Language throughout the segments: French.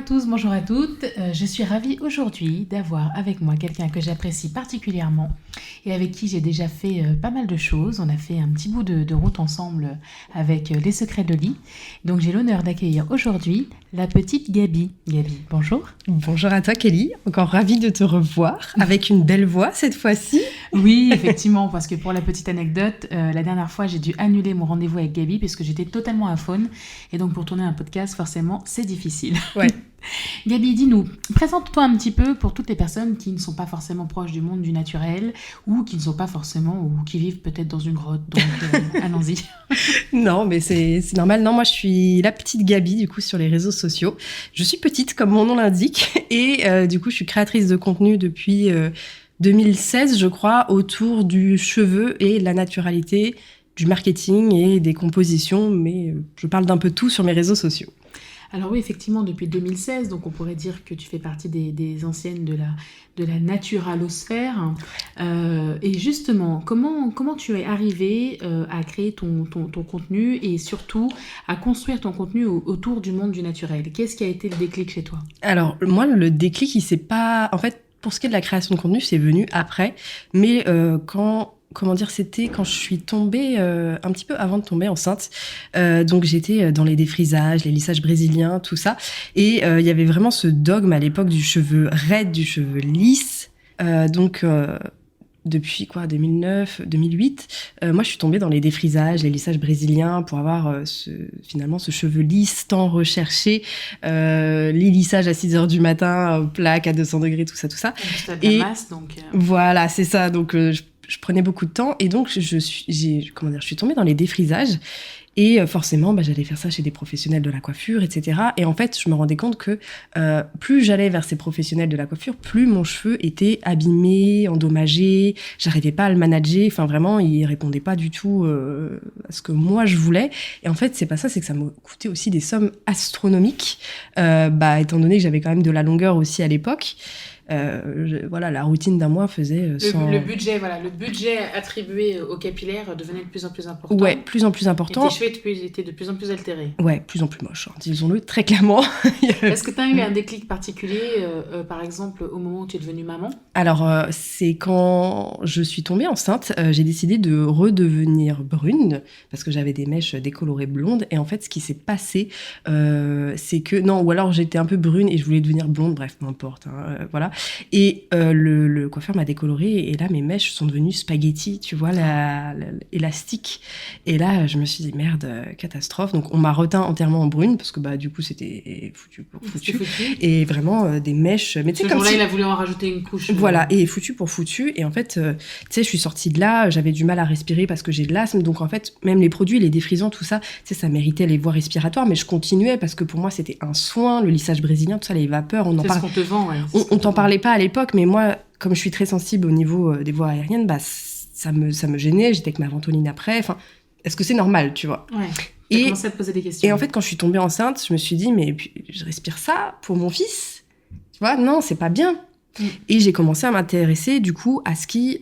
tous, bonjour à toutes. Je suis ravie aujourd'hui d'avoir avec moi quelqu'un que j'apprécie particulièrement et avec qui j'ai déjà fait pas mal de choses. On a fait un petit bout de route ensemble avec Les Secrets de Lee. Donc j'ai l'honneur d'accueillir aujourd'hui la petite Gaby. Gaby, bonjour. Bonjour à toi Kelly, encore ravie de te revoir avec une belle voix cette fois-ci. Oui, effectivement, parce que pour la petite anecdote, la dernière fois j'ai dû annuler mon rendez-vous avec Gaby parce que j'étais totalement aphone et donc pour tourner un podcast forcément c'est difficile. Ouais. Gaby, dis-nous, présente-toi un petit peu pour toutes les personnes qui ne sont pas forcément proches du monde du naturel ou qui ne sont pas forcément ou qui vivent peut-être dans une grotte, donc allons-y. Non, mais c'est normal. Non, moi je suis la petite Gaby du coup sur les réseaux sociaux. Je suis petite comme mon nom l'indique et du coup je suis créatrice de contenu depuis 2016 je crois autour du cheveu et la naturalité, du marketing et des compositions, mais je parle d'un peu tout sur mes réseaux sociaux. Alors oui, effectivement, depuis 2016, donc on pourrait dire que tu fais partie des anciennes de la naturalosphère. Et justement, comment tu es arrivée à créer ton contenu et surtout à construire ton contenu autour du monde du naturel? Qu'est-ce qui a été le déclic chez toi? Alors moi, le déclic, il s'est pas... En fait, pour ce qui est de la création de contenu, c'est venu après. Mais c'était quand je suis tombée, un petit peu avant de tomber enceinte. Donc j'étais dans les défrisages, les lissages brésiliens, tout ça. Et il y avait vraiment ce dogme à l'époque du cheveu raide, du cheveu lisse. Depuis 2009, 2008, moi je suis tombée dans les défrisages, les lissages brésiliens pour avoir finalement ce cheveu lisse tant recherché, les lissages à 6h du matin, plaques à 200 degrés, tout ça. Et masse, donc... Voilà, c'est ça. Donc je prenais beaucoup de temps et donc je suis tombée dans les défrisages. Et forcément, j'allais faire ça chez des professionnels de la coiffure, etc. Et en fait, je me rendais compte que plus j'allais vers ces professionnels de la coiffure, plus mon cheveu était abîmé, endommagé. J'arrivais pas à le manager. Enfin, vraiment, il répondait pas du tout à ce que moi, je voulais. Et en fait, c'est pas ça, c'est que ça me coûtait aussi des sommes astronomiques. Étant donné que j'avais quand même de la longueur aussi à l'époque. La routine d'un mois faisait le budget attribué aux capillaires devenait de plus en plus important. Ouais, plus en plus important. Et tes cheveux étaient de plus en plus altérés. Ouais, plus en plus moche, disons-le très clairement. Est-ce que tu as eu un déclic particulier, par exemple, au moment où tu es devenue maman? Alors, c'est quand je suis tombée enceinte, j'ai décidé de redevenir brune, parce que j'avais des mèches décolorées blondes. Et en fait, ce qui s'est passé, c'est que... Non, ou alors j'étais un peu brune et je voulais devenir blonde, bref, peu importe, voilà. Et le coiffeur m'a décolorée et là mes mèches sont devenues spaghetti, tu vois, l'élastique. Et là je me suis dit merde, catastrophe. Donc on m'a reteint entièrement en brune parce que du coup c'était foutu pour foutu. Et vraiment des mèches. Mais tu sais, comme jour-là il a voulu en rajouter une couche. Voilà, et foutu pour foutu. Et en fait, tu sais, je suis sortie de là, j'avais du mal à respirer parce que j'ai de l'asthme. Donc en fait, même les produits, les défrisants, tout ça, tu sais, ça méritait les voies respiratoires. Mais je continuais parce que pour moi c'était un soin, le lissage brésilien, tout ça, les vapeurs, on en parle. C'est ce qu'on te vend, ouais. On t'en parlait pas à l'époque, mais moi, comme je suis très sensible au niveau des voies aériennes, ça me gênait. J'étais avec ma ventoline après. Enfin, est-ce que c'est normal, tu vois? Ouais. J'ai commencé à te poser des questions. Et en fait, quand je suis tombée enceinte, je me suis dit, mais je respire ça pour mon fils. Tu vois, non, c'est pas bien. Et j'ai commencé à m'intéresser du coup à ce qui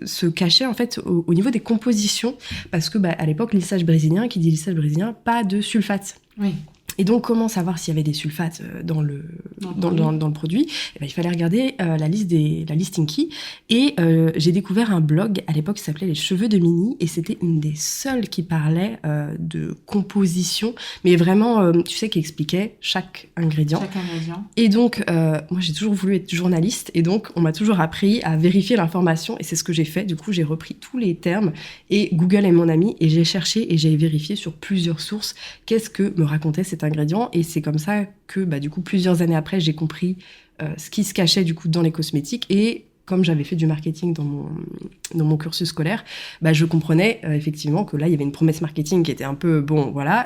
se cachait en fait au niveau des compositions, parce que à l'époque lissage brésilien, qui dit lissage brésilien, pas de sulfate. Oui. Et donc, comment savoir s'il y avait des sulfates dans le produit? Il fallait regarder la liste Inky. Et j'ai découvert un blog à l'époque qui s'appelait Les Cheveux de Mini. Et c'était une des seules qui parlait de composition. Mais vraiment, tu sais, qui expliquait chaque ingrédient. Et donc, moi, j'ai toujours voulu être journaliste. Et donc, on m'a toujours appris à vérifier l'information. Et c'est ce que j'ai fait. Du coup, j'ai repris tous les termes. Et Google est mon ami. Et j'ai cherché et j'ai vérifié sur plusieurs sources qu'est-ce que me racontait cet ingrédient. Et c'est comme ça que du coup plusieurs années après j'ai compris ce qui se cachait du coup dans les cosmétiques. Et comme j'avais fait du marketing dans mon cursus scolaire, je comprenais effectivement que là il y avait une promesse marketing qui était un peu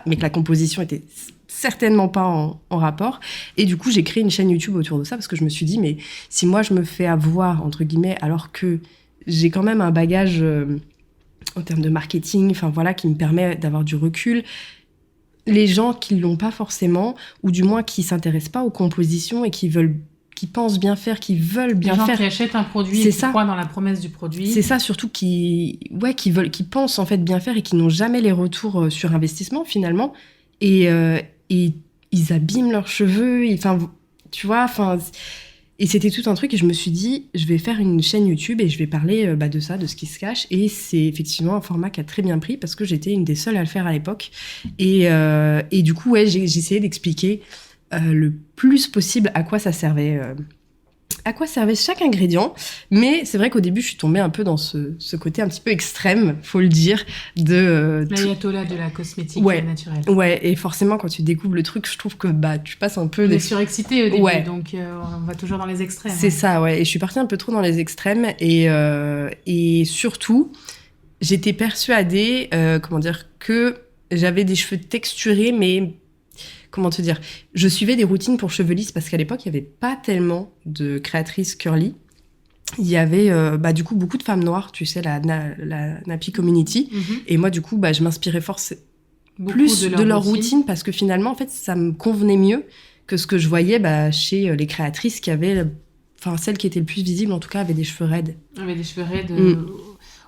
mais que la composition était certainement pas en rapport. Et du coup j'ai créé une chaîne YouTube autour de ça parce que je me suis dit mais si moi je me fais avoir entre guillemets alors que j'ai quand même un bagage en termes de marketing, qui me permet d'avoir du recul. Les gens qui l'ont pas forcément, ou du moins qui s'intéressent pas aux compositions et qui pensent bien faire, qui veulent bien faire. Les gens qui achètent un produit et qui croient dans la promesse du produit. C'est ça, surtout qui pensent en fait bien faire et qui n'ont jamais les retours sur investissement finalement. Et ils abîment leurs cheveux, enfin, tu vois, enfin... Et c'était tout un truc et je me suis dit, je vais faire une chaîne YouTube et je vais parler de ça, de ce qui se cache. Et c'est effectivement un format qui a très bien pris parce que j'étais une des seules à le faire à l'époque. Et du coup, ouais, j'ai essayé d'expliquer le plus possible à quoi ça servait. À quoi servait chaque ingrédient, mais c'est vrai qu'au début je suis tombée un peu dans ce côté un petit peu extrême, faut le dire, de l'ayatollah de la cosmétique naturelle. Ouais, et forcément quand tu découvres le truc, je trouve que tu passes un peu... On est surexcité au début, donc on va toujours dans les extrêmes. C'est ça, ouais, et je suis partie un peu trop dans les extrêmes, et surtout, j'étais persuadée, que j'avais des cheveux texturés, mais... Comment te dire ? Je suivais des routines pour cheveux lisses parce qu'à l'époque, il n'y avait pas tellement de créatrices curly. Il y avait du coup beaucoup de femmes noires, tu sais, la Nappy Community. Mm-hmm. Et moi, du coup, je m'inspirais plus de leur routine parce que finalement, en fait, ça me convenait mieux que ce que je voyais chez les créatrices qui avaient... Enfin, celles qui étaient le plus visibles, en tout cas, avaient des cheveux raides. Avaient des cheveux raides...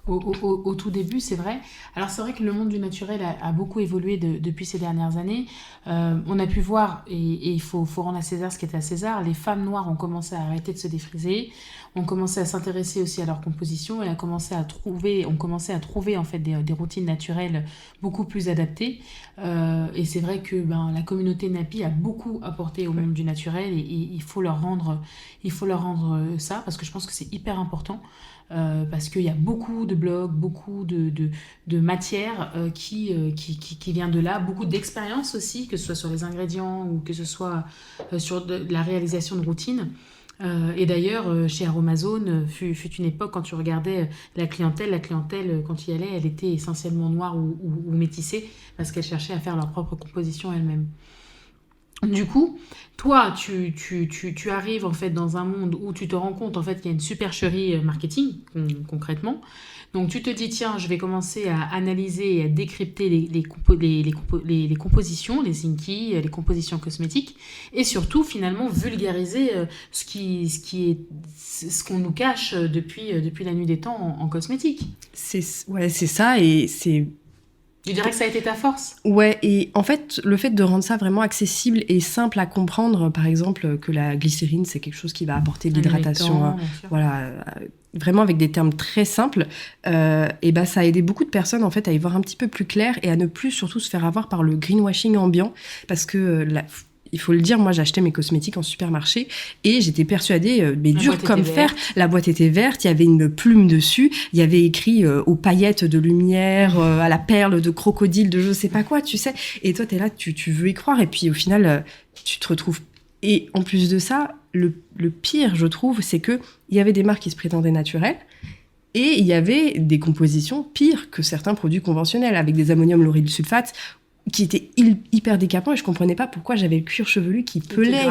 Au tout début, c'est vrai. Alors, c'est vrai que le monde du naturel a beaucoup évolué depuis ces dernières années. On a pu voir, et il faut rendre à César ce qui est à César, les femmes noires ont commencé à arrêter de se défriser, ont commencé à s'intéresser aussi à leur composition et ont commencé à trouver en fait des routines naturelles beaucoup plus adaptées. Et c'est vrai que la communauté Nappy a beaucoup apporté au monde du naturel et il faut leur rendre ça parce que je pense que c'est hyper important. Parce qu'il y a beaucoup de blogs, beaucoup de matière qui vient de là, beaucoup d'expérience aussi, que ce soit sur les ingrédients ou que ce soit sur la réalisation de routines. Et d'ailleurs, chez Aromazone, fut une époque quand tu regardais la clientèle, quand tu y allais, elle était essentiellement noire ou métissée parce qu'elle cherchait à faire leur propre composition elle-même. Du coup, toi, tu arrives en fait dans un monde où tu te rends compte en fait qu'il y a une supercherie marketing concrètement. Donc tu te dis tiens, je vais commencer à analyser et à décrypter les compositions, les inky, les compositions cosmétiques et surtout finalement vulgariser ce qu'on nous cache depuis la nuit des temps en cosmétique. C'est ça et c'est... Tu dirais que ça a été ta force ? Ouais, et en fait, le fait de rendre ça vraiment accessible et simple à comprendre, par exemple, que la glycérine, c'est quelque chose qui va apporter de l'hydratation, vraiment avec des termes très simples, et ça a aidé beaucoup de personnes, en fait, à y voir un petit peu plus clair et à ne plus surtout se faire avoir par le greenwashing ambiant, parce que... il faut le dire, moi j'achetais mes cosmétiques en supermarché et j'étais persuadée, mais dur comme fer, la boîte était verte, il y avait une plume dessus, il y avait écrit aux paillettes de lumière, à la perle de crocodile, de je sais pas quoi, tu sais. Et toi t'es là, tu veux y croire et puis au final tu te retrouves. Et en plus de ça, le pire je trouve, c'est que il y avait des marques qui se prétendaient naturelles. Et il y avait des compositions pires que certains produits conventionnels avec des ammonium lauryl sulfate qui était hyper décapant et je comprenais pas pourquoi j'avais le cuir chevelu qui pelait,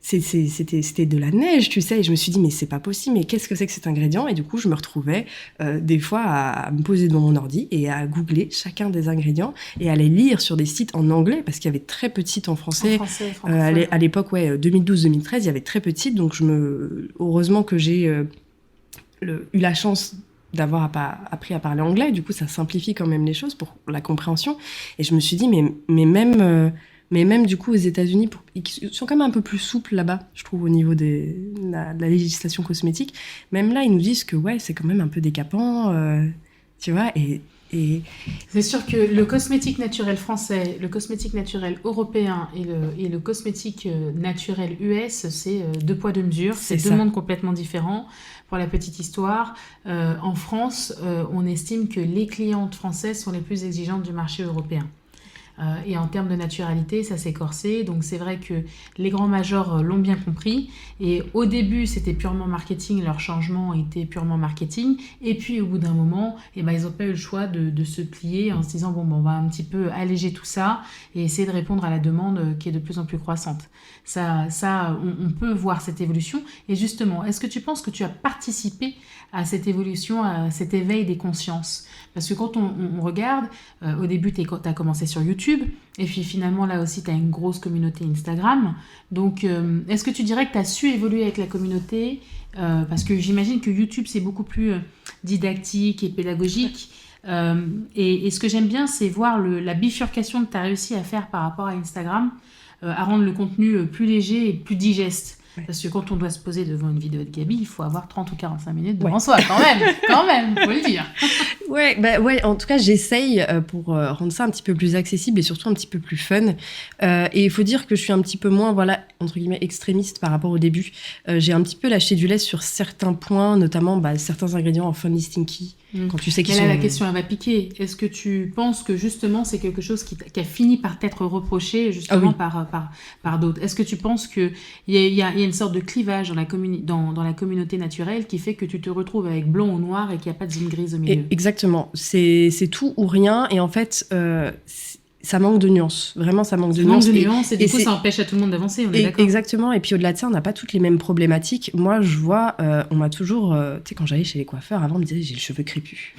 c'était de la neige, tu sais, et je me suis dit mais c'est pas possible, mais qu'est-ce que c'est que cet ingrédient ? Et du coup je me retrouvais des fois à me poser devant mon ordi et à googler chacun des ingrédients et à les lire sur des sites en anglais parce qu'il y avait très peu de sites en français. À l'époque 2012-2013 il y avait très peu de sites, donc heureusement que j'ai eu la chance d'avoir appris à parler anglais, du coup ça simplifie quand même les choses pour la compréhension. Et je me suis dit mais même du coup aux États-Unis, ils sont quand même un peu plus souples là-bas, je trouve, au niveau de la législation cosmétique. Même là ils nous disent que c'est quand même un peu décapant, tu vois. Et c'est sûr que le cosmétique naturel français, le cosmétique naturel européen et le cosmétique naturel US, c'est deux poids deux mesures, c'est deux mondes complètement différents. Pour la petite histoire, en France, on estime que les clientes françaises sont les plus exigeantes du marché européen. Et en termes de naturalité, ça s'est corsé. Donc c'est vrai que les grands majors l'ont bien compris. Et au début, c'était purement marketing. Leur changement était purement marketing. Et puis au bout d'un moment, ils n'ont pas eu le choix de se plier en se disant on va un petit peu alléger tout ça et essayer de répondre à la demande qui est de plus en plus croissante. On peut voir cette évolution. Et justement, est-ce que tu penses que tu as participé à cette évolution, à cet éveil des consciences ? Parce que quand on regarde, au début, tu as commencé sur YouTube, et puis finalement, là aussi, tu as une grosse communauté Instagram. Donc, est-ce que tu dirais que tu as su évoluer avec la communauté ? Parce que j'imagine que YouTube, c'est beaucoup plus didactique et pédagogique. Et ce que j'aime bien, c'est voir la bifurcation que tu as réussi à faire par rapport à Instagram, à rendre le contenu plus léger et plus digeste. Ouais. Parce que quand on doit se poser devant une vidéo de Gabi, il faut avoir 30 ou 45 minutes devant soi, quand même, faut le dire. Ouais, en tout cas, j'essaye pour rendre ça un petit peu plus accessible et surtout un petit peu plus fun. Et il faut dire que je suis un petit peu moins, voilà, entre guillemets, extrémiste par rapport au début. J'ai un petit peu lâché du lest sur certains points, notamment certains ingrédients en funny stinky. Quand tu sais qu'ils Mais là, sont... la question, elle va piquer. Est-ce que tu penses que justement, c'est quelque chose qui a fini par t'être reproché justement par d'autres? Est-ce que tu penses qu'il y a une sorte de clivage dans la communauté naturelle qui fait que tu te retrouves avec blanc ou noir et qu'il n'y a pas de zone grise au milieu? Exactement. C'est tout ou rien. Et en fait, ça manque de nuances. Vraiment, ça manque de nuances. Et du coup, ça empêche à tout le monde d'avancer, on est d'accord? Exactement. Et puis, au-delà de ça, on n'a pas toutes les mêmes problématiques. Moi, je vois, on m'a toujours... tu sais, quand j'allais chez les coiffeurs, avant, on me disait, j'ai le cheveu crépus.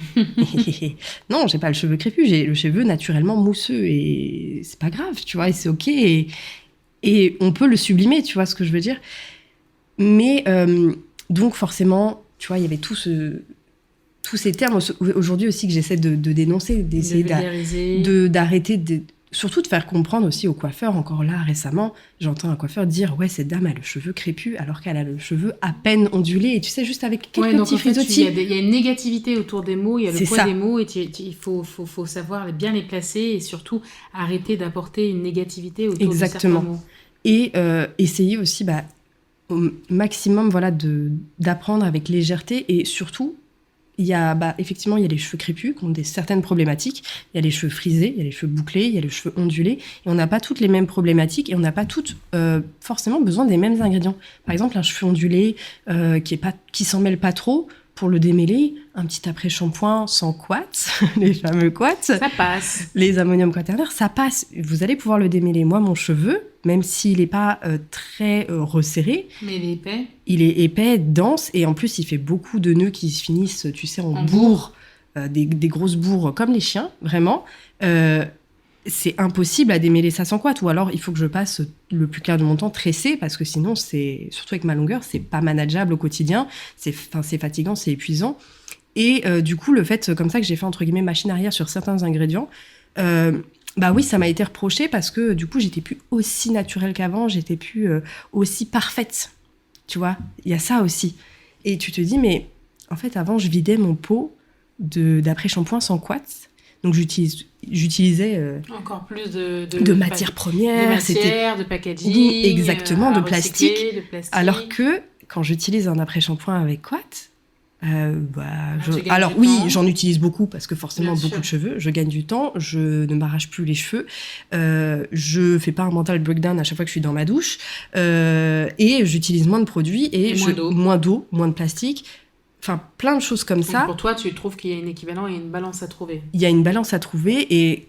Non, j'ai pas le cheveu crépus. J'ai le cheveu naturellement mousseux. Et c'est pas grave, tu vois. Et c'est OK. Et on peut le sublimer, tu vois ce que je veux dire. Mais, donc, forcément, tu vois, il y avait tous ces termes aujourd'hui aussi que j'essaie de dénoncer, d'essayer d'arrêter, surtout de faire comprendre aussi aux coiffeurs. Encore là, récemment, j'entends un coiffeur dire « Ouais, cette dame a le cheveu crépus alors qu'elle a le cheveu à peine ondulé. » Et tu sais, juste avec quelques petits frisottis. Il y a une négativité autour des mots, il y a le poids des mots, et il faut savoir bien les placer et surtout arrêter d'apporter une négativité autour de certains mots. Et essayer aussi au maximum d'apprendre avec légèreté et surtout... effectivement, il y a les cheveux crépus qui ont certaines problématiques. Il y a les cheveux frisés, il y a les cheveux bouclés, il y a les cheveux ondulés. Et on n'a pas toutes les mêmes problématiques et on n'a pas toutes forcément besoin des mêmes ingrédients. Par exemple, un cheveu ondulé qui s'en mêle pas trop, pour le démêler, un petit après-shampoing sans quartz, les fameux quartz. Ça passe. Les ammonium quaternaire, ça passe. Vous allez pouvoir le démêler. Moi, mon cheveu, même s'il n'est pas très resserré... Mais il est épais. Il est épais, dense, et en plus, il fait beaucoup de nœuds qui se finissent, tu sais, en bourres, des grosses bourres comme les chiens, vraiment. C'est impossible à démêler ça sans quartz. Ou alors, il faut que je passe le plus clair de mon temps tressé, parce que sinon, surtout avec ma longueur, c'est pas manageable au quotidien. C'est fatigant, c'est épuisant. Et du coup, le fait, comme ça, que j'ai fait, entre guillemets, machine arrière sur certains ingrédients... oui, ça m'a été reproché parce que du coup, j'étais plus aussi naturelle qu'avant, j'étais plus aussi parfaite. Tu vois, il y a ça aussi. Et tu te dis, mais en fait, avant, je vidais mon pot d'après-shampoing sans quartz. Donc, j'utilisais encore plus de matières premières. De packaging. Exactement, de plastique. Alors que quand j'utilise un après-shampoing avec quartz, alors oui, j'en utilise beaucoup parce que forcément beaucoup de cheveux, je gagne du temps, je ne m'arrache plus les cheveux, je fais pas un mental breakdown à chaque fois que je suis dans ma douche, et j'utilise moins de produits et moins d'eau, moins de plastique, enfin plein de choses comme ça. Pour toi, tu trouves qu'il y a un équivalent et une balance à trouver? Il y a une balance à trouver et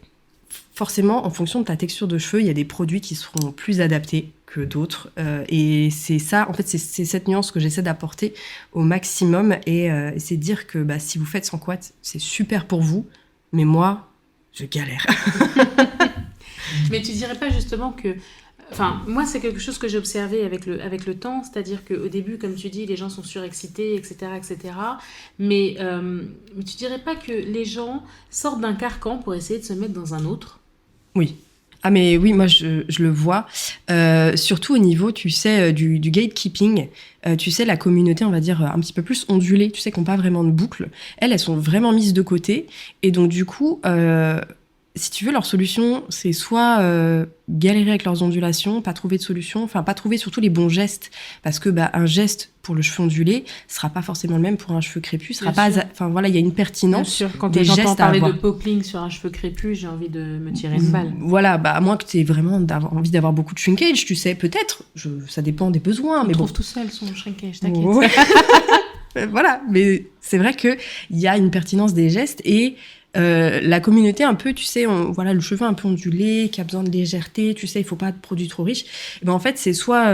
forcément, en fonction de ta texture de cheveux, il y a des produits qui seront plus adaptés que d'autres. Et c'est ça, en fait, c'est cette nuance que j'essaie d'apporter au maximum. Et c'est dire que si vous faites sans quartz, c'est super pour vous. Mais moi, je galère. Mais tu dirais pas justement que... Enfin, moi, c'est quelque chose que j'ai observé avec le temps. C'est-à-dire qu'au début, comme tu dis, les gens sont surexcités, etc., etc. Mais tu dirais pas que les gens sortent d'un carcan pour essayer de se mettre dans un autre? Oui. Ah mais oui, moi je le vois, surtout au niveau, tu sais, du gatekeeping, tu sais, la communauté, on va dire, un petit peu plus ondulée, tu sais, qui n'ont pas vraiment de boucle, elles sont vraiment mises de côté, et donc du coup, si tu veux, leur solution, c'est soit galérer avec leurs ondulations, pas trouver de solution, enfin pas trouver surtout les bons gestes, parce que un geste pour le cheveu ondulé sera pas forcément le même pour un cheveu crépus, sera pas, enfin voilà, il y a une pertinence. Bien sûr, quand j'entends parler de popping sur un cheveu crépus, j'ai envie de me tirer une balle. Voilà, à moins que tu aies vraiment envie d'avoir beaucoup de shrinkage, tu sais, peut-être, ça dépend des besoins. On trouve tout seul son shrinkage, t'inquiète. Ouais. Voilà, mais c'est vrai qu'il y a une pertinence des gestes et la communauté un peu, tu sais, voilà, le cheveu un peu ondulé, qui a besoin de légèreté, tu sais, il faut pas de produits trop riches. Et en fait, c'est soit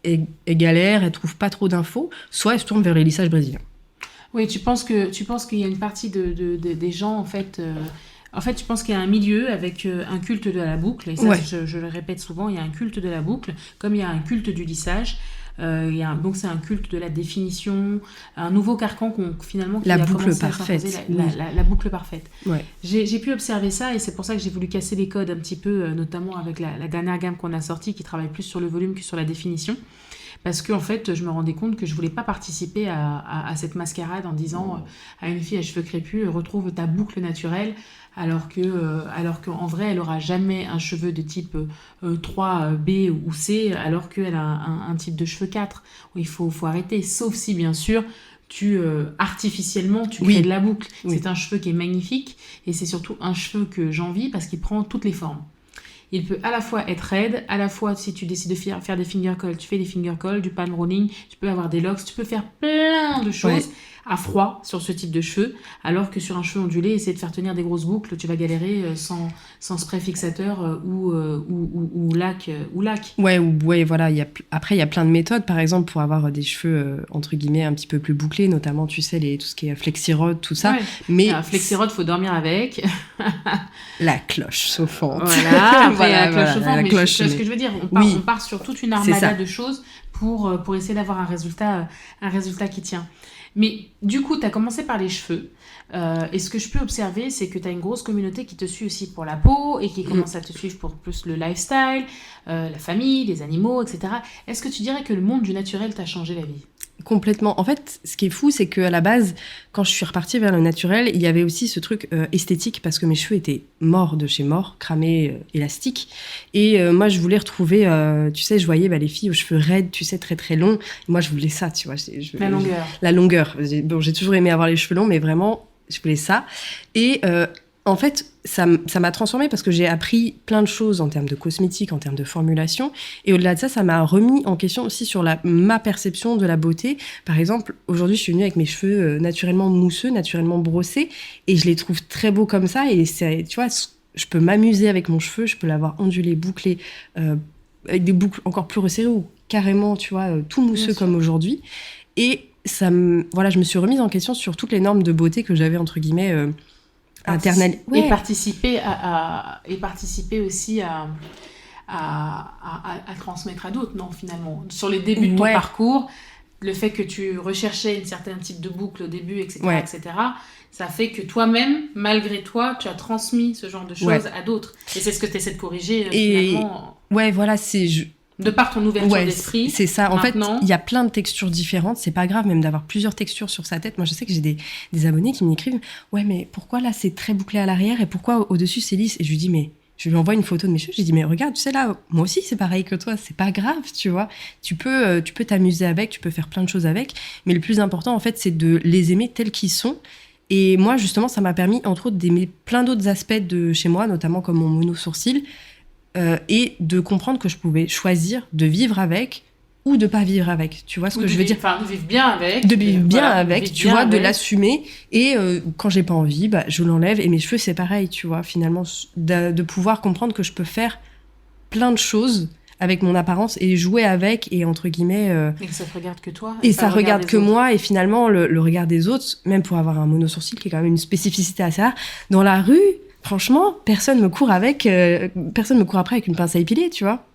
elle galère, elle trouve pas trop d'infos, soit elle se tourne vers les lissages brésiliens. Oui, tu penses qu'il y a une partie des gens, en fait, tu penses qu'il y a un milieu avec un culte de la boucle, et ça, je le répète souvent, il y a un culte de la boucle, comme il y a un culte du lissage. Donc c'est un culte de la définition, un nouveau carcan finalement qui la a boucle commencé parfaite. à s'imposer, la boucle parfaite. Ouais. J'ai pu observer ça et c'est pour ça que j'ai voulu casser les codes un petit peu, notamment avec la dernière gamme qu'on a sortie qui travaille plus sur le volume que sur la définition. Parce que en fait, je me rendais compte que je voulais pas participer à cette mascarade en disant à une fille à cheveux crépus, retrouve ta boucle naturelle, alors qu'en vrai, elle aura jamais un cheveu de type 3, B ou C, alors qu'elle a un type de cheveux 4. Il faut arrêter, sauf si bien sûr artificiellement tu crées de la boucle. Oui. C'est un cheveu qui est magnifique et c'est surtout un cheveu que j'envie parce qu'il prend toutes les formes. Il peut à la fois être raide, à la fois si tu décides de faire des finger curls, tu fais des finger curls, du palm rolling, tu peux avoir des locks, tu peux faire plein de choses à froid sur ce type de cheveux, alors que sur un cheveu ondulé, essayer de faire tenir des grosses boucles, tu vas galérer sans spray fixateur ou lac. Ouais, voilà. Après, il y a plein de méthodes, par exemple, pour avoir des cheveux, entre guillemets, un petit peu plus bouclés, notamment, tu sais, tout ce qui est flexi-rod, tout ça. Ouais. Mais un flexi-rod, faut dormir avec. La cloche chauffante. Voilà, la cloche chauffante, mais ce que je veux dire, on part sur toute une armada de choses pour essayer d'avoir un résultat qui tient. Mais du coup, tu as commencé par les cheveux. Et ce que je peux observer, c'est que tu as une grosse communauté qui te suit aussi pour la peau et qui commence à te suivre pour plus le lifestyle, la famille, les animaux, etc. Est-ce que tu dirais que le monde du naturel t'a changé la vie ? Complètement. En fait, ce qui est fou, c'est qu'à la base, quand je suis repartie vers le naturel, il y avait aussi ce truc esthétique parce que mes cheveux étaient morts de chez mort, cramés, élastiques. Et moi, je voulais retrouver, tu sais, je voyais les filles aux cheveux raides, tu sais, très très longs. Et moi, je voulais ça, tu vois. La longueur. La longueur. Bon, j'ai toujours aimé avoir les cheveux longs, mais vraiment, je voulais ça. Et en fait, ça m'a transformée parce que j'ai appris plein de choses en termes de cosmétiques, en termes de formulation. Et au-delà de ça, ça m'a remis en question aussi sur ma perception de la beauté. Par exemple, aujourd'hui, je suis venue avec mes cheveux naturellement mousseux, naturellement brossés. Et je les trouve très beaux comme ça. Et tu vois, je peux m'amuser avec mon cheveu. Je peux l'avoir ondulé, bouclé, avec des boucles encore plus resserrées ou carrément, tu vois, tout mousseux comme aujourd'hui. Et je me suis remise en question sur toutes les normes de beauté que j'avais, entre guillemets... Et participer aussi à transmettre à d'autres, non, finalement. Sur les débuts de ton parcours, le fait que tu recherchais un certain type de boucle au début, etc., ça fait que toi-même, malgré toi, tu as transmis ce genre de choses à d'autres. Et c'est ce que tu essaies de corriger, finalement. Ouais, voilà, de par ton ouverture d'esprit. C'est ça. En fait, il y a plein de textures différentes. C'est pas grave même d'avoir plusieurs textures sur sa tête. Moi, je sais que j'ai des abonnés qui m'écrivent « Ouais, mais pourquoi là, c'est très bouclé à l'arrière et pourquoi au-dessus, c'est lisse ?» Et je lui dis « Mais... » Je lui envoie une photo de mes cheveux. Je lui dis « Mais regarde, tu sais là, moi aussi, c'est pareil que toi. C'est pas grave, tu vois. Tu peux t'amuser avec, tu peux faire plein de choses avec. Mais le plus important, en fait, c'est de les aimer tels qu'ils sont. » Et moi, justement, ça m'a permis, entre autres, d'aimer plein d'autres aspects de chez moi, notamment comme mon mono-sourcil. Et de comprendre que je pouvais choisir de vivre avec ou de pas vivre avec. Tu vois ce que je veux dire ? Enfin, de vivre bien avec. De vivre bien avec, tu vois, de l'assumer. Et quand j'ai pas envie, je l'enlève. Et mes cheveux, c'est pareil, tu vois, finalement, de pouvoir comprendre que je peux faire plein de choses avec mon apparence et jouer avec et entre guillemets... Et que ça te regarde que toi. Et ça regarde que moi. Et finalement, le regard des autres, même pour avoir un mono-sourcil qui est quand même une spécificité assez rare, dans la rue... Franchement, personne me court après avec une pince à épiler, tu vois.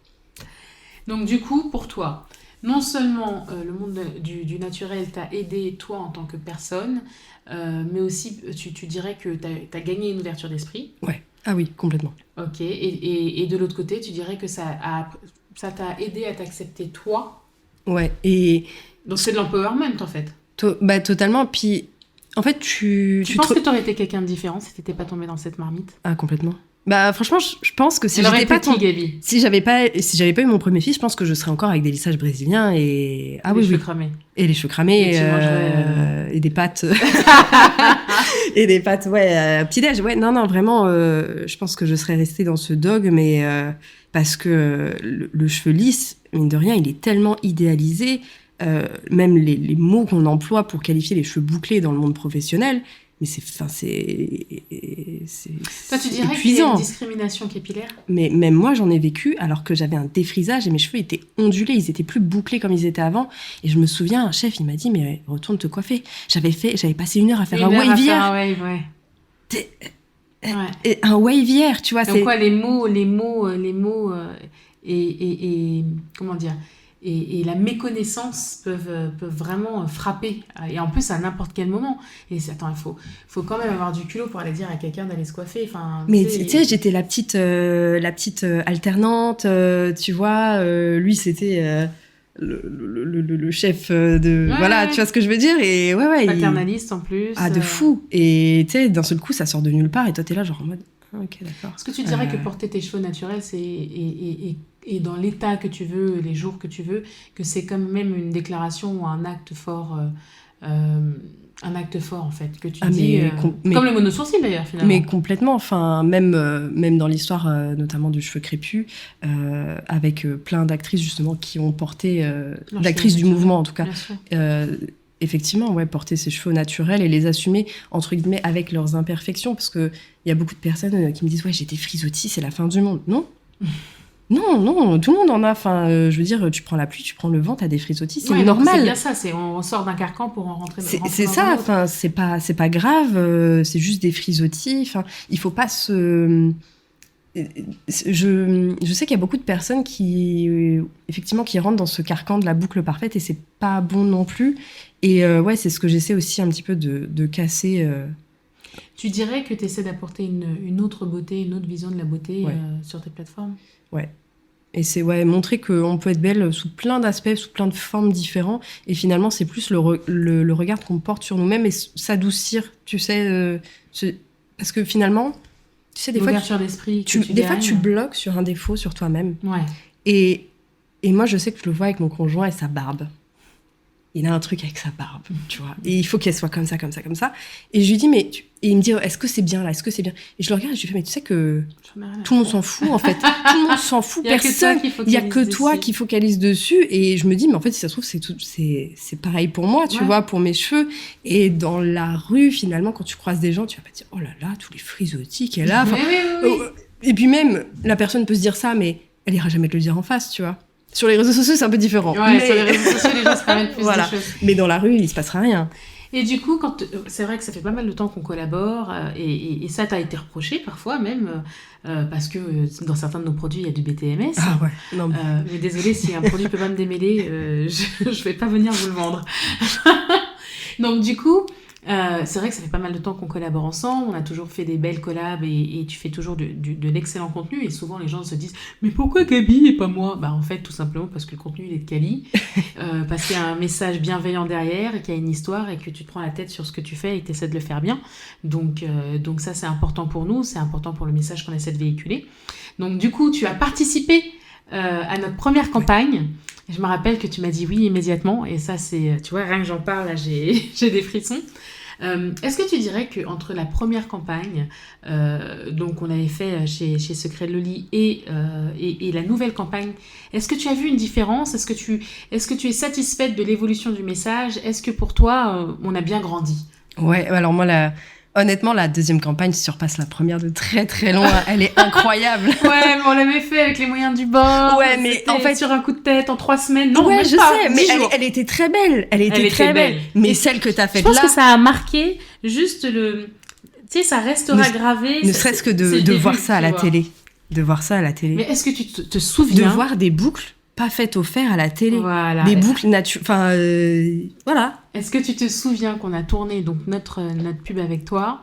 Donc du coup, pour toi, non seulement le monde du naturel t'a aidé, toi, en tant que personne, mais aussi, tu dirais que t'as gagné une ouverture d'esprit. Ouais. Ah oui, complètement. Ok. Et de l'autre côté, tu dirais que ça t'a aidé à t'accepter toi. Ouais. Et... Donc c'est de l'empowerment, en fait. Totalement. Puis... En fait, tu penses que t'aurais été quelqu'un de différent si t'étais pas tombée dans cette marmite ? Ah, complètement. Franchement, je pense que si j'étais pas Gaby. Si j'avais pas eu mon premier fils, je pense que je serais encore avec des lissages brésiliens et les cheveux cramés. Et les cheveux cramés et des pâtes et des pâtes petit-déj. Ouais, non, vraiment je pense que je serais restée dans ce dogme mais parce que le cheveu lisse, mine de rien, il est tellement idéalisé. Même les mots qu'on emploie pour qualifier les cheveux bouclés dans le monde professionnel, mais c'est Toi, tu dirais épuisant. Qu'il y a une discrimination capillaire ? Mais même moi, j'en ai vécu alors que j'avais un défrisage et mes cheveux étaient ondulés, ils étaient plus bouclés comme ils étaient avant. Et je me souviens, un chef, il m'a dit, mais retourne te coiffer. J'avais passé 1 heure à faire un wave-ière. Un wave-ière, tu vois. Donc quoi, les mots et comment dire ? et la méconnaissance peuvent vraiment frapper. Et en plus, à n'importe quel moment. Et attends, il faut quand même avoir du culot pour aller dire à quelqu'un d'aller se coiffer. Enfin, mais tu sais, j'étais la petite alternante, tu vois. Lui, c'était le chef de... Ouais, voilà, ouais. tu vois ce que je veux dire. Et ouais, Paternaliste en plus. Ah, de fou. Et tu sais, d'un seul coup, ça sort de nulle part. Et toi, t'es là, genre en mode... Ok, d'accord. Est-ce que tu dirais que porter tes cheveux naturels, et dans l'état que tu veux, les jours que tu veux, que c'est quand même une déclaration ou un acte fort, en fait, que tu dis, comme le mono-sourcil d'ailleurs, finalement. Mais complètement, enfin, même dans l'histoire notamment du cheveu crépus, avec plein d'actrices justement qui ont porté, d'actrices du mouvement en tout cas, effectivement, ouais, porter ses cheveux naturels et les assumer, entre guillemets, avec leurs imperfections, parce qu'il y a beaucoup de personnes qui me disent « Ouais, j'ai des frisottis, c'est la fin du monde. » Non. Non, tout le monde en a. Enfin, je veux dire, tu prends la pluie, tu prends le vent, t'as des frisottis, c'est normal. C'est bien ça, on sort d'un carcan pour en rentrer. C'est ça, enfin, c'est pas grave, c'est juste des frisottis. Enfin, il faut pas se... Je sais qu'il y a beaucoup de personnes effectivement, qui rentrent dans ce carcan de la boucle parfaite et c'est pas bon non plus. Et ouais, c'est ce que j'essaie aussi un petit peu de casser. Tu dirais que tu essaies d'apporter une autre beauté, une autre vision de la beauté sur tes plateformes ? Ouais. Et c'est montrer qu'on peut être belle sous plein d'aspects, sous plein de formes différentes. Et finalement, c'est plus le regard qu'on porte sur nous-mêmes et s'adoucir, tu sais. Parce que finalement, tu sais, des fois, tu bloques sur un défaut sur toi-même. Ouais. Et moi, je sais que je le vois avec mon conjoint et sa barbe. Il a un truc avec sa barbe, tu vois. Et il faut qu'elle soit comme ça, comme ça, comme ça. Et je lui dis, et il me dit, est-ce que c'est bien là ? Est-ce que c'est bien ? Et je le regarde et je lui fais, mais tu sais que tout le monde s'en fout, en fait. Tout le monde s'en fout, personne. Il n'y a que toi qui focalise dessus. Et je me dis, mais en fait, si ça se trouve, c'est pareil pour moi, tu vois, pour mes cheveux. Et dans la rue, finalement, quand tu croises des gens, tu vas pas te dire, oh là là, tous les frisottis qu'elle a. Oui. Et puis même, la personne peut se dire ça, mais elle ira jamais te le dire en face, tu vois. Sur les réseaux sociaux, c'est un peu différent. Ouais, sur les réseaux sociaux, les gens se permettent plus de choses. Mais dans la rue, il se passera rien. Et du coup, c'est vrai que ça fait pas mal de temps qu'on collabore, et ça t'a été reproché parfois même, parce que dans certains de nos produits, il y a du BTMS. Ah ouais. Non, mais désolée, si un produit peut pas me démêler, je vais pas venir vous le vendre. Donc du coup... c'est vrai que ça fait pas mal de temps qu'on collabore ensemble, on a toujours fait des belles collabs et tu fais toujours de l'excellent contenu et souvent les gens se disent mais pourquoi Gabi et pas moi ? Bah en fait tout simplement parce que le contenu il est de quali, parce qu'il y a un message bienveillant derrière et qu'il y a une histoire et que tu te prends la tête sur ce que tu fais et que tu essaies de le faire bien, donc ça c'est important pour nous, c'est important pour le message qu'on essaie de véhiculer. Donc du coup tu as participé à notre première campagne. Je me rappelle que tu m'as dit oui immédiatement et ça c'est, tu vois, rien que j'en parle là j'ai des frissons. Est-ce que tu dirais qu'entre la première campagne, donc on avait fait chez Secret de Loli et la nouvelle campagne, est-ce que tu as vu une différence ? Est-ce que tu es satisfaite de l'évolution du message ? Est-ce que pour toi, on a bien grandi ? Ouais, alors moi, honnêtement, la deuxième campagne surpasse la première de très très loin. Elle est incroyable. Ouais, mais on l'avait fait avec les moyens du bord. Ouais, mais en fait, sur un coup de tête, en 3 semaines. Non, ouais, je sais, mais elle était très belle. Elle était très belle. Mais celle que t'as faite là. Je pense que ça a marqué juste tu sais, ça restera gravé. Ne serait-ce que de voir ça à la télé. De voir ça à la télé. Mais est-ce que tu te souviens de voir des boucles pas faites au fer à la télé. Voilà. Des boucles naturelles. Enfin, voilà. Est-ce que tu te souviens qu'on a tourné donc notre pub avec toi ?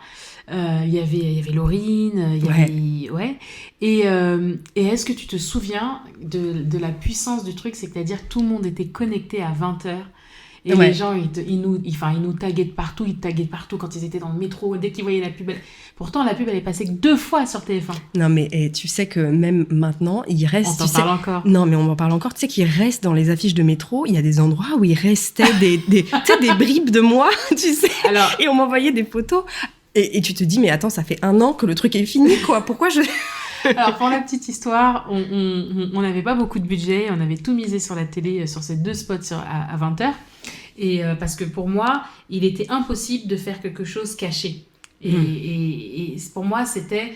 Il y avait Laurine, il y avait... Ouais. Et est-ce que tu te souviens de la puissance du truc ? C'est-à-dire tout le monde était connecté à 20h. Et les gens, ils nous taguaient de partout, quand ils étaient dans le métro, dès qu'ils voyaient la pub. Pourtant, la pub, elle est passée que 2 fois sur TF1. Non, mais tu sais que même maintenant, il reste... On t'en parle encore. Non, mais on m'en parle encore. Tu sais qu'il reste dans les affiches de métro, il y a des endroits où il restait des bribes de moi, tu sais. Alors... Et on m'envoyait des photos. Et tu te dis, mais attends, ça fait 1 an que le truc est fini, quoi. Pourquoi je... Alors, pour la petite histoire, on n'avait pas beaucoup de budget. On avait tout misé sur la télé, sur ces 2 spots à 20h. Et parce que pour moi, il était impossible de faire quelque chose caché. Et pour moi, c'était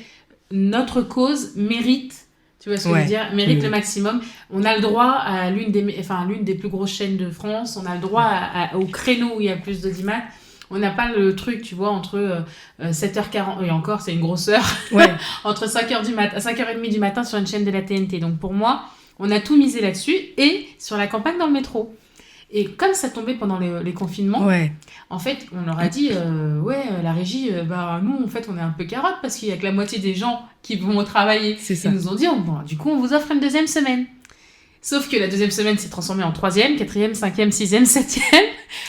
notre cause mérite, tu vois ce que je veux dire, mérite le maximum. On a le droit à l'une des plus grosses chaînes de France. On a le droit au créneau où il y a plus d'audimat. On n'a pas le truc, tu vois, entre 7h40, et encore, c'est une grosse heure, entre 5h30 du matin sur une chaîne de la TNT. Donc pour moi, On a tout misé là-dessus et sur la campagne dans le métro. Et comme ça tombait pendant les confinements, en fait, on leur a dit la régie, nous, en fait, on est un peu carotte parce qu'il y a que la moitié des gens qui vont travailler. C'est ça. Ils nous ont dit, du coup, on vous offre une deuxième semaine. Sauf que la deuxième semaine s'est transformée en 3e, 4e, 5e, 6e, 7e,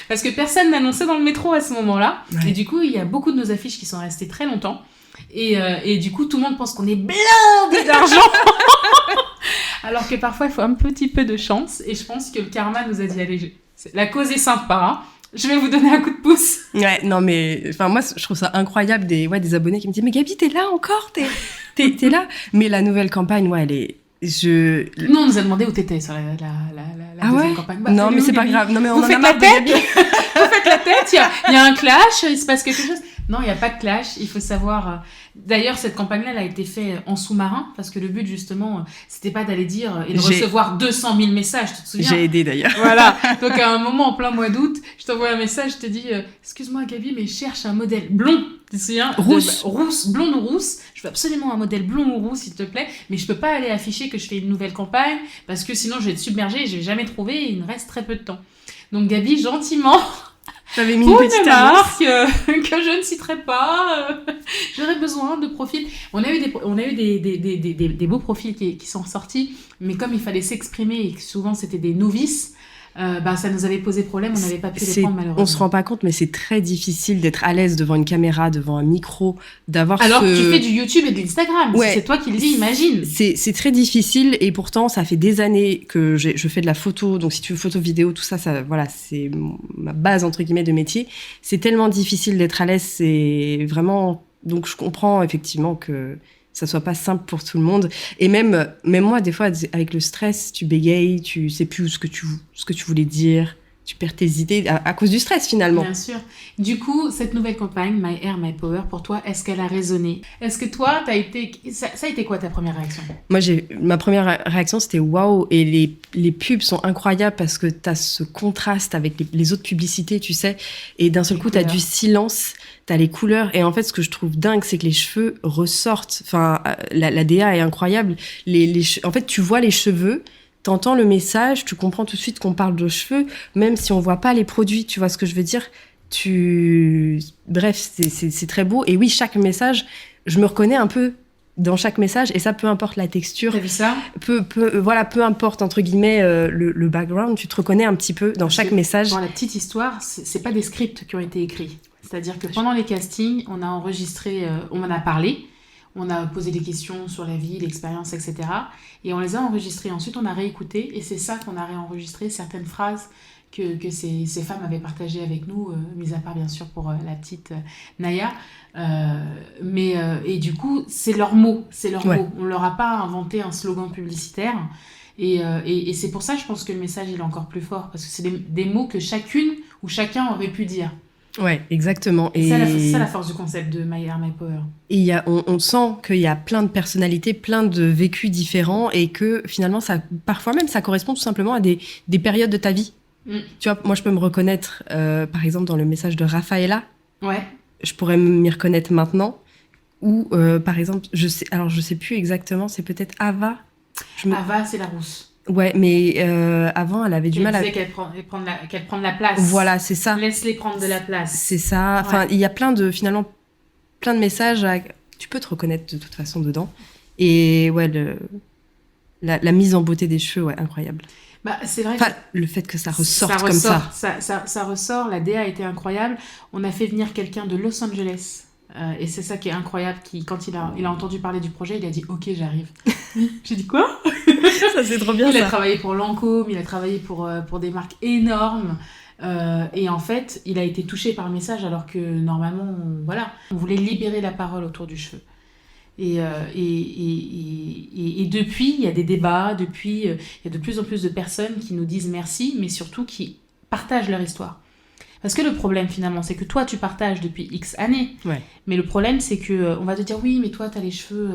parce que personne n'annonçait dans le métro à ce moment-là. Ouais. Et du coup, il y a beaucoup de nos affiches qui sont restées très longtemps. Et du coup, tout le monde pense qu'on est blindé d'argent. Alors que parfois, il faut un petit peu de chance. Et je pense que le karma nous a dit, allez, la cause est sympa, hein. Je vais vous donner un coup de pouce. Ouais, non, mais moi, je trouve ça incroyable des abonnés qui me disent, mais Gabi, t'es là encore, t'es là. Mais la nouvelle campagne, elle est... Nous, on nous a demandé où t'étais sur la deuxième campagne. Non, mais c'est pas grave. Non, mais on vous faites la tête. Vous faites la tête. Il y a un clash. Il se passe quelque chose. Non, il n'y a pas de clash. Il faut savoir. D'ailleurs, cette campagne-là, elle a été faite en sous-marin parce que le but, justement, c'était pas d'aller dire et de recevoir 200 000 messages. Tu te souviens ? J'ai aidé d'ailleurs. Voilà. Donc, à un moment, en plein mois d'août, je t'envoie un message. Je te dis, excuse-moi, Gabi, mais je cherche un modèle blond. Tu te souviens ? Rousse, blonde ou rousse. Je veux absolument un modèle blond ou rousse, s'il te plaît. Mais je peux pas aller afficher que je fais une nouvelle campagne parce que sinon, je vais être submergée et je vais jamais trouver. Et il me reste très peu de temps. Donc, Gabi, gentiment. J'avais mis une petite marque que je ne citerai pas. J'aurais besoin de profils. On a eu des beaux profils qui sont sortis, mais comme il fallait s'exprimer et que souvent c'était des novices, ça nous avait posé problème. On n'avait pas pu les prendre malheureusement. On se rend pas compte, mais c'est très difficile d'être à l'aise devant une caméra, devant un micro, d'avoir. Alors que tu fais du YouTube et de l'Instagram. Ouais, c'est toi qui le dis, imagine. C'est très difficile et pourtant ça fait des années que je fais de la photo. Donc si tu veux photo, vidéo, tout ça, voilà, c'est ma base entre guillemets de métier. C'est tellement difficile d'être à l'aise, c'est vraiment. Donc je comprends effectivement que ça soit pas simple pour tout le monde. Et même moi, des fois, avec le stress, tu bégayes, tu sais plus ce que tu voulais dire, tu perds tes idées à cause du stress, finalement. Bien sûr. Du coup, cette nouvelle campagne, My Hair, My Power, pour toi, est-ce qu'elle a résonné ? Est-ce que toi, ça a été quoi ta première réaction ? Moi, ma première réaction, c'était waouh. Et les pubs sont incroyables parce que t'as ce contraste avec les autres publicités, tu sais. Et d'un seul coup, t'as du silence, t'as les couleurs. Et en fait, ce que je trouve dingue, c'est que les cheveux ressortent. Enfin, la DA est incroyable. En fait, tu vois les cheveux, t'entends le message, tu comprends tout de suite qu'on parle de cheveux, même si on voit pas les produits, tu vois ce que je veux dire ? Bref, c'est très beau. Et oui, chaque message, je me reconnais un peu dans chaque message, et ça, peu importe la texture. T'as vu ça ? Peu importe, entre guillemets, le background, tu te reconnais un petit peu dans chaque message. Pour la petite histoire, c'est pas des scripts qui ont été écrits. C'est-à-dire que pendant les castings, on a enregistré, on en a parlé, on a posé des questions sur la vie, l'expérience, etc. Et on les a enregistrés. Ensuite, on a réécouté, et c'est ça qu'on a réenregistré, certaines phrases que ces femmes avaient partagées avec nous, mis à part bien sûr pour la petite Naya. Et du coup, c'est leurs mots. Mots. On ne leur a pas inventé un slogan publicitaire. Et c'est pour ça, je pense que le message il est encore plus fort, parce que c'est des mots que chacune ou chacun aurait pu dire. Ouais, exactement. Et c'est ça la force du concept de My Hair, My Power. Et on sent qu'il y a plein de personnalités, plein de vécus différents, et que finalement, parfois même, ça correspond tout simplement à des périodes de ta vie. Tu vois, moi, je peux me reconnaître, par exemple, dans le message de Rafaela. Ouais. Je pourrais m'y reconnaître maintenant. Ou, par exemple, je sais plus exactement, c'est peut-être Ava. Ava, c'est la rousse. Ouais, mais avant, elle avait du mal à... qu'elle prend de la place. Voilà, c'est ça. Laisse-les prendre de la place. C'est ça. Enfin, il y a plein de messages. Tu peux te reconnaître de toute façon dedans. Et ouais, la mise en beauté des cheveux, ouais, incroyable. C'est vrai. Le fait que ça ressorte comme ça. Ça ressort. La DA a été incroyable. On a fait venir quelqu'un de Los Angeles. Et c'est ça qui est incroyable. Quand il a entendu parler du projet, il a dit « Ok, j'arrive ». J'ai dit « Quoi ?» Ça, c'est trop bien, Il a travaillé pour Lancôme, il a travaillé pour des marques énormes. Et en fait, il a été touché par le message, alors que normalement, on voulait libérer la parole autour du cheveu. Et depuis, il y a des débats, il y a de plus en plus de personnes qui nous disent merci, mais surtout qui partagent leur histoire. Parce que le problème, finalement, c'est que toi, tu partages depuis X années. Ouais. Mais le problème, c'est qu'on va te dire, oui, mais toi, t'as les cheveux...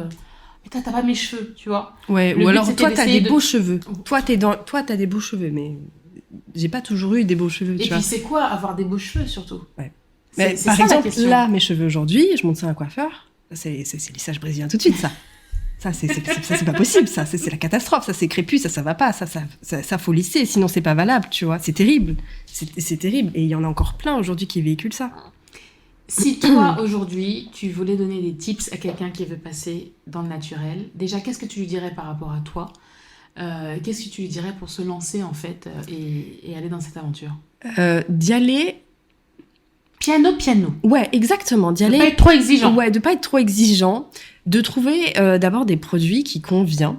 Mais toi, t'as pas mes cheveux, tu vois. Ouais, ou alors, toi, t'as des beaux cheveux. Toi, t'as des beaux cheveux, mais j'ai pas toujours eu des beaux cheveux, tu vois. Et puis, c'est quoi, avoir des beaux cheveux, surtout ? Ouais. Mais par exemple, là, mes cheveux aujourd'hui, je monte ça à un coiffeur. C'est lissage brésilien tout de suite, ça. Ça, c'est pas possible, ça. C'est la catastrophe. Ça, c'est crépus, ça va pas. Ça faut laisser, sinon c'est pas valable, tu vois. C'est terrible. C'est terrible. Et il y en a encore plein aujourd'hui qui véhiculent ça. Si toi, aujourd'hui, tu voulais donner des tips à quelqu'un qui veut passer dans le naturel, déjà, qu'est-ce que tu lui dirais par rapport à toi ? Qu'est-ce que tu lui dirais pour se lancer, en fait, et aller dans cette aventure ? D'y aller... Piano. Ouais, exactement. D'y aller... De pas être trop exigeant. Ouais, de pas être trop exigeant. De trouver d'abord des produits qui conviennent,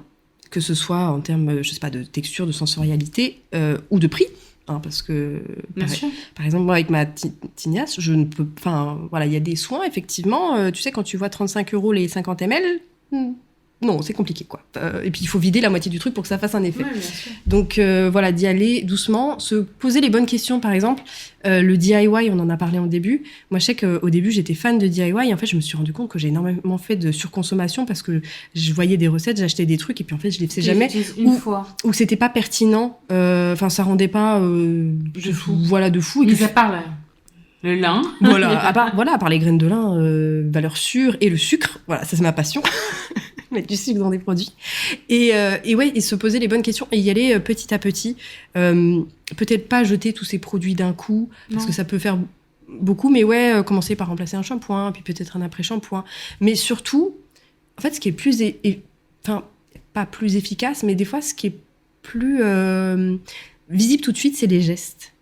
que ce soit en termes, je sais pas, de texture, de sensorialité ou de prix. Hein, parce que, par exemple, moi, avec ma tignasse, je ne peux... Enfin, voilà, il y a des soins, effectivement. Tu sais, quand tu vois 35 € les 50 ml... Non, c'est compliqué, quoi. Et puis, il faut vider la moitié du truc pour que ça fasse un effet. Ouais, bien sûr. Donc, voilà, d'y aller doucement, se poser les bonnes questions, par exemple. Le DIY, on en a parlé en début. Moi, je sais qu'au début, j'étais fan de DIY. Et en fait, je me suis rendu compte que j'ai énormément fait de surconsommation parce que je voyais des recettes, j'achetais des trucs et puis en fait, je les faisais jamais. Une fois. Ou c'était pas pertinent. Enfin, ça rendait pas... de fou. Voilà, de fou. Mis à part le lin. Voilà, à part les graines de lin, valeur sûre, et le sucre. Voilà, ça, c'est ma passion. Mettre du sucre dans des produits. Et se poser les bonnes questions et y aller petit à petit. Peut-être pas jeter tous ces produits d'un coup, parce que ça peut faire beaucoup, mais commencer par remplacer un shampoing, puis peut-être un après-shampoing. Mais surtout, en fait, ce qui est plus... Enfin, pas plus efficace, mais des fois, ce qui est plus visible tout de suite, c'est les gestes.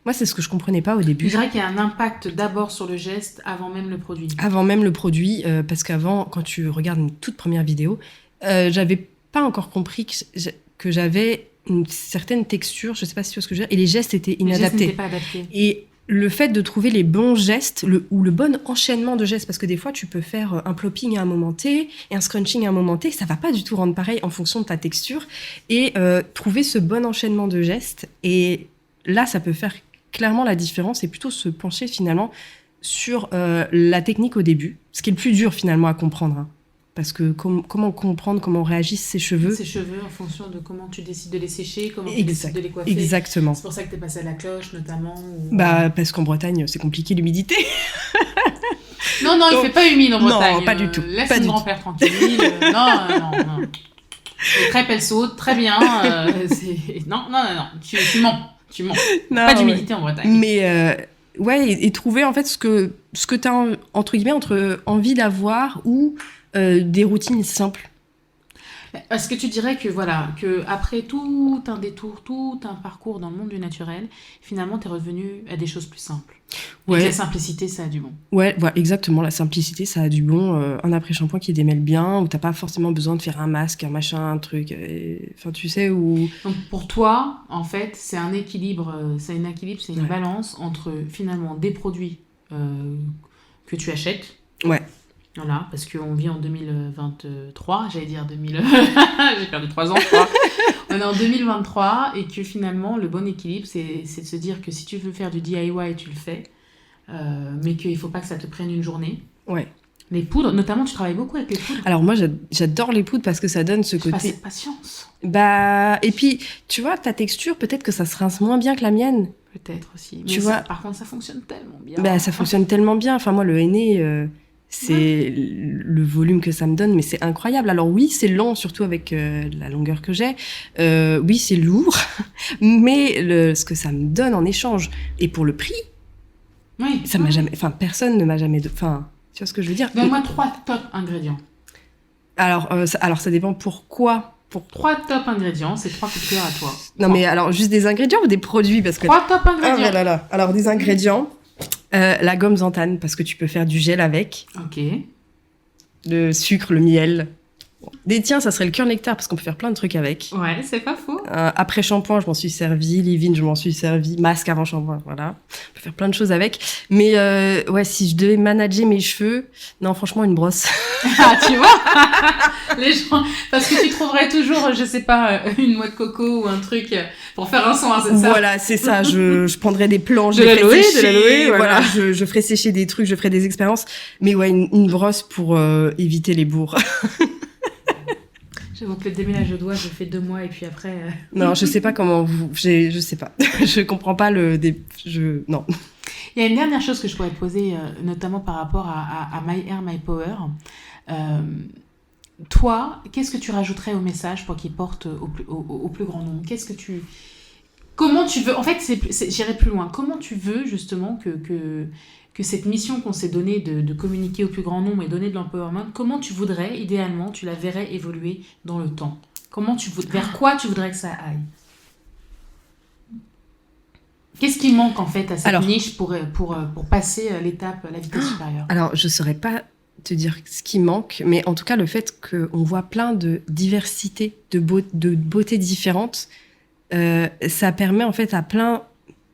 Moi, c'est ce que je comprenais pas au début. Je dirais qu'il y a un impact d'abord sur le geste avant même le produit. Avant même le produit, parce qu'avant, quand tu regardes une toute première vidéo, j'avais pas encore compris que j'avais une certaine texture, je sais pas si tu vois ce que je veux dire, et les gestes étaient inadaptés. Les gestes n'étaient pas adaptés. Et le fait de trouver les bons gestes, ou le bon enchaînement de gestes, parce que des fois, tu peux faire un plopping à un moment T et un scrunching à un moment T, ça va pas du tout rendre pareil en fonction de ta texture, et trouver ce bon enchaînement de gestes, et là, ça peut faire clairement la différence, et plutôt se pencher finalement sur la technique au début, ce qui est le plus dur finalement à comprendre, hein. Parce que comment comprendre comment réagissent ses cheveux. Ses cheveux en fonction de comment tu décides de les sécher, comment tu décides de les coiffer. Exactement. C'est pour ça que tu es passé à la cloche notamment. Parce qu'en Bretagne, c'est compliqué l'humidité. Non, il fait pas humide en Bretagne. Non, pas du tout. Laisse ton grand-père tranquille. Non. Les crêpes, elles sautent, très bien. Non. Tu mens. Pas d'humidité en Bretagne. Mais et trouver en fait ce que tu as entre guillemets envie d'avoir ou des routines simples. Est-ce que tu dirais que après tout un détour, tout un parcours dans le monde du naturel, finalement t'es revenu à des choses plus simples. Ouais. Et la simplicité, ça a du bon. Ouais, voilà, exactement. La simplicité, ça a du bon. Un après-shampoing qui démêle bien, où t'as pas forcément besoin de faire un masque, un machin, un truc. Enfin, tu sais où. Donc pour toi, en fait, c'est un équilibre, c'est une balance entre finalement des produits que tu achètes. Ouais. Voilà, parce qu'on vit en 2023, j'allais dire 2000... J'ai perdu 3 ans, je crois. On est en 2023 et que finalement, le bon équilibre, c'est de se dire que si tu veux faire du DIY, tu le fais, mais qu'il ne faut pas que ça te prenne une journée. Ouais. Les poudres, notamment, tu travailles beaucoup avec les poudres. Alors moi, j'adore les poudres parce que ça donne ce côté... Pas cette patience. Et puis, tu vois, ta texture, peut-être que ça se rince moins bien que la mienne. Peut-être aussi. Mais tu vois, par contre, ça fonctionne tellement bien. Ça fonctionne tellement bien. Enfin, moi, le henné... c'est le volume que ça me donne, mais c'est incroyable. Alors oui, c'est lent, surtout avec la longueur que j'ai. Oui, c'est lourd, mais ce que ça me donne en échange. Et pour le prix, ça m'a jamais... Enfin, personne ne m'a jamais... Enfin, tu vois ce que je veux dire ? Donne-moi 3 top ingrédients. Alors, ça dépend pourquoi. Pour 3 top ingrédients, c'est 3 coups de cœur à toi. Non, mais alors, juste des ingrédients ou des produits parce que... 3 top ingrédients. Ah, là. Alors, des ingrédients... la gomme xanthane, parce que tu peux faire du gel avec. Ok. Le sucre, le miel. Des tiens, ça serait le cœur nectar, parce qu'on peut faire plein de trucs avec. Ouais, c'est pas faux. Après shampoing, je m'en suis servi. Leave-in, je m'en suis servi. Masque avant shampoing, voilà. On peut faire plein de choses avec. Mais si je devais manager mes cheveux, non, franchement, une brosse. Ah, tu vois. Les gens... Parce que tu trouverais toujours, je sais pas, une noix de coco ou un truc pour faire un soin, c'est ça ? Voilà, c'est ça. Je prendrais des planches, de l'aloe, voilà. Je ferais sécher des trucs, je ferais des expériences. Mais ouais, une brosse pour éviter les bourres. J'avoue que le déménage de doigts, je fais 2 mois et puis après... Non, je sais pas comment vous... Je sais pas. Je comprends pas non. Il y a une dernière chose que je pourrais te poser, notamment par rapport à My Hair, My Power. toi, qu'est-ce que tu rajouterais au message pour qu'il porte au plus grand nombre? Comment tu veux... En fait, j'irai plus loin. Comment tu veux, justement, que cette mission qu'on s'est donnée de communiquer au plus grand nombre et donner de l'empowerment, comment tu voudrais, idéalement, tu la verrais évoluer dans le temps? Vers quoi tu voudrais que ça aille? Qu'est-ce qui manque, en fait, à cette niche pour passer l'étape, la vitesse supérieure? Alors, je ne saurais pas te dire ce qui manque, mais en tout cas, le fait qu'on voit plein de diversité, de beauté différentes, ça permet, en fait, à plein,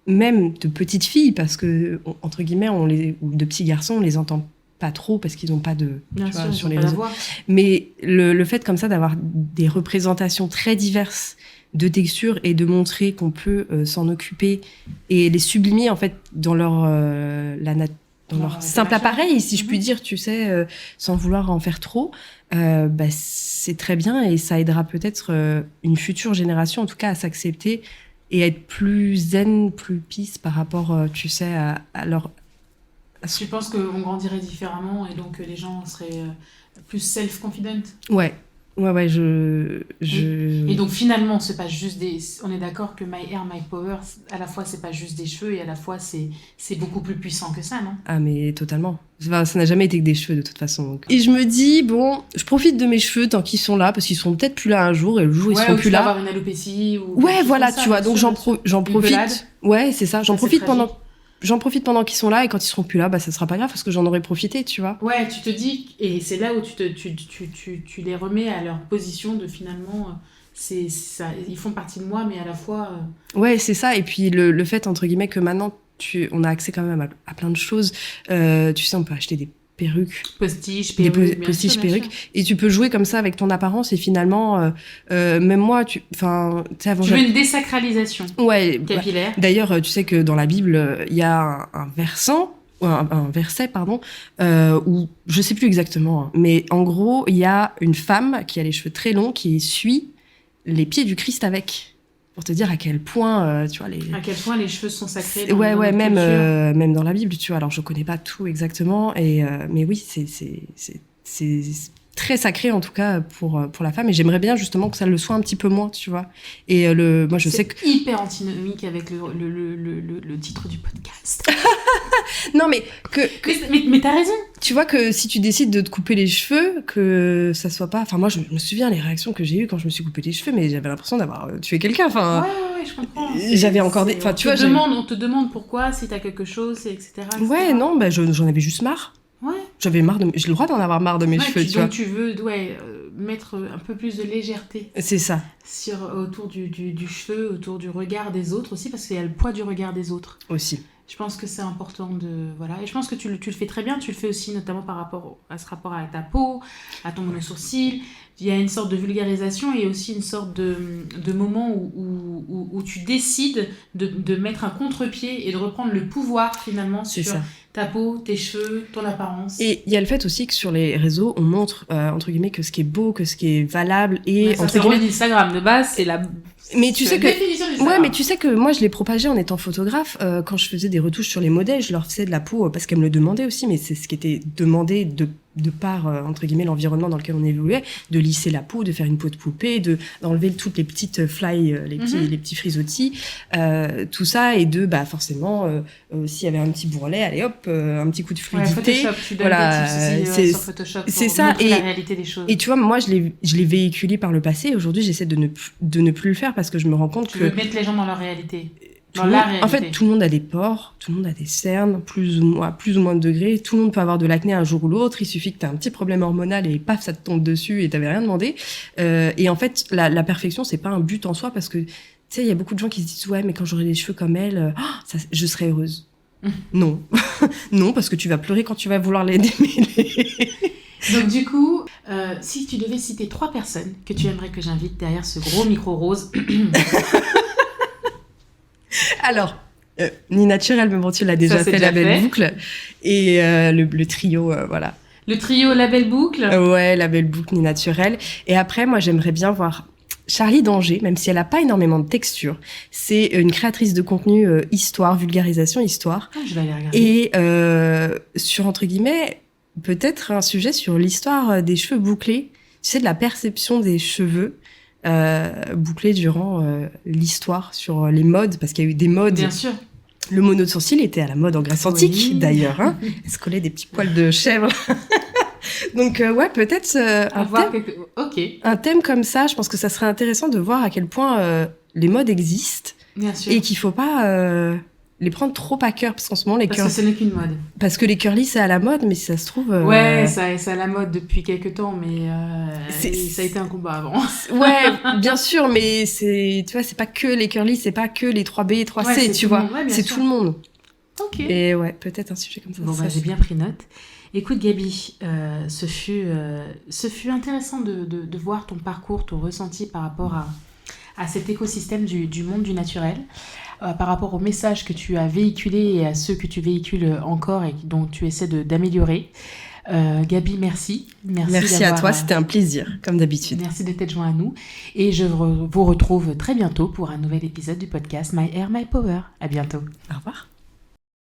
même de petites filles, parce que, entre guillemets, ou de petits garçons, on les entend pas trop parce qu'ils n'ont pas sur les réseaux. Mais le fait comme ça d'avoir des représentations très diverses de textures et de montrer qu'on peut s'en occuper et les sublimer en fait dans leur simple appareil, si je puis dire, tu sais, sans vouloir en faire trop, c'est très bien et ça aidera peut-être une future génération en tout cas à s'accepter et à être plus zen, plus peace par rapport, tu sais, à leur... Tu penses qu'on grandirait différemment et donc les gens seraient plus self-confident? Ouais, Et donc finalement, c'est pas juste on est d'accord que My Hair, My Power, à la fois c'est pas juste des cheveux et à la fois c'est beaucoup plus puissant que ça, non? Ah mais totalement. Enfin, ça n'a jamais été que des cheveux de toute façon. Donc. Et je me dis, bon, je profite de mes cheveux tant qu'ils sont là, parce qu'ils seront peut-être plus là un jour, et le jour où ils seront plus là... avoir une alopécie ou... Ouais, voilà, tu vois, donc j'en profite. Ouais, c'est ça, j'en profite pendant qu'ils sont là, et quand ils seront plus là, ça sera pas grave, parce que j'en aurais profité, tu vois. Ouais, tu te dis, et c'est là où tu les remets à leur position de finalement... ça, ils font partie de moi, mais à la fois... Ouais, c'est ça, et puis le fait, entre guillemets, que maintenant... on a accès quand même à plein de choses. Tu sais, on peut acheter des perruques. Postiches, perruques. Et tu peux jouer comme ça avec ton apparence. Et finalement, même moi, avant... Tu veux une désacralisation capillaire. D'ailleurs, tu sais que dans la Bible, il y a un verset, où je sais plus exactement, hein, mais en gros, il y a une femme qui a les cheveux très longs qui suit les pieds du Christ avec... Pour te dire à quel point, tu vois, à quel point les cheveux sont sacrés. Même dans la Bible, tu vois. Alors, je connais pas tout exactement, mais oui, c'est très sacré en tout cas pour la femme. Et j'aimerais bien justement que ça le soit un petit peu moins, tu vois. Et moi, je sais que c'est hyper antinomique avec le titre du podcast. Non, mais mais t'as raison. Tu vois que si tu décides de te couper les cheveux, que ça soit pas... Enfin, moi, je me souviens les réactions que j'ai eues quand je me suis coupé les cheveux, mais j'avais l'impression d'avoir tué quelqu'un. Enfin, ouais, je comprends. J'avais encore des... Enfin, tu vois, on te demande pourquoi, si t'as quelque chose, etc. Ouais, non, j'en avais juste marre. Ouais. J'ai le droit d'en avoir marre de mes cheveux, tu vois. Donc tu veux mettre un peu plus de légèreté. C'est ça. Autour du cheveu, autour du regard des autres aussi, parce qu'il y a le poids du regard des autres. Aussi. Je pense que c'est important et je pense que tu le fais très bien. Tu le fais aussi notamment par rapport à ce rapport à ta peau, à ton monosourcil. Il y a une sorte de vulgarisation et aussi une sorte de moment où tu décides de mettre un contre-pied et de reprendre le pouvoir finalement sur ta peau, tes cheveux, ton apparence. Et il y a le fait aussi que sur les réseaux, on montre entre guillemets que ce qui est beau, que ce qui est valable et ça, c'est vraiment Instagram de base, c'est la... Mais tu sais mais tu sais que moi je l'ai propagé en étant photographe quand je faisais des retouches sur les modèles, je leur faisais de la peau parce qu'elles me le demandaient aussi, mais c'est ce qui était demandé de par entre guillemets l'environnement dans lequel on évoluait, de lisser la peau, de faire une peau de poupée, d'enlever toutes les petites fly, les petits frisottis, tout ça, et forcément s'il y avait un petit bourrelet, allez hop, un petit coup de fluidité. Photoshop, tu donnes des tips aussi sur Photoshop pour montrer la réalité des choses. Et tu vois, moi je l'ai véhiculé par le passé, aujourd'hui j'essaie de ne plus le faire parce que je me rends compte tu veux mettre les gens dans leur réalité. En fait, tout le monde a des pores, tout le monde a des cernes, plus ou moins de degrés. Tout le monde peut avoir de l'acné un jour ou l'autre. Il suffit que tu aies un petit problème hormonal et paf, ça te tombe dessus et t'avais rien demandé. Et en fait, la perfection, c'est pas un but en soi parce que, tu sais, il y a beaucoup de gens qui se disent, ouais, mais quand j'aurai les cheveux comme elle, je serai heureuse. Non. Non, parce que tu vas pleurer quand tu vas vouloir les démêler. Donc du coup, si tu devais citer 3 personnes que tu aimerais que j'invite derrière ce gros micro rose... Alors, Ni Naturel, mais bon, tu l'as déjà fait, la belle boucle. Et le trio, voilà. Le trio La Belle Boucle. Ouais, La Belle Boucle, Ni Naturel. Et après, moi, j'aimerais bien voir Charlie Danger, même si elle n'a pas énormément de texture. C'est une créatrice de contenu histoire, vulgarisation, histoire. Je vais aller regarder. Et sur, entre guillemets, peut-être un sujet sur l'histoire des cheveux bouclés. tu sais, de la perception des cheveux bouclés durant l'histoire sur les modes, parce qu'il y a eu des modes. Bien sûr. Le mono de sourcil était à la mode en Grèce antique, d'ailleurs. Hein. Elle se collait des petits poils de chèvre. Donc, peut-être un thème comme ça, je pense que ça serait intéressant de voir à quel point les modes existent. Bien sûr. Et qu'il ne faut pas les prendre trop à cœur, parce qu'en ce moment, que ce n'est qu'une mode. Parce que les curly, c'est à la mode, mais si ça se trouve... Ouais, c'est à la mode depuis quelques temps, mais ça a été un combat avant. Ouais, bien sûr, mais tu vois, c'est pas que les curly, c'est pas que les 3B et 3C, tu vois. Ouais, c'est sûr. tout le monde. Ok. Et ouais, peut-être un sujet comme ça. Bon, j'ai bien pris note. Écoute, Gaby, ce fut intéressant de voir ton parcours, ton ressenti par rapport à cet écosystème du monde du naturel, par rapport aux messages que tu as véhiculés et à ceux que tu véhicules encore et dont tu essaies d'améliorer. Gaby, merci. Merci à toi, c'était un plaisir, comme d'habitude. Merci de t'être joint à nous. Et je vous retrouve très bientôt pour un nouvel épisode du podcast My Hair, My Power. À bientôt. Au revoir.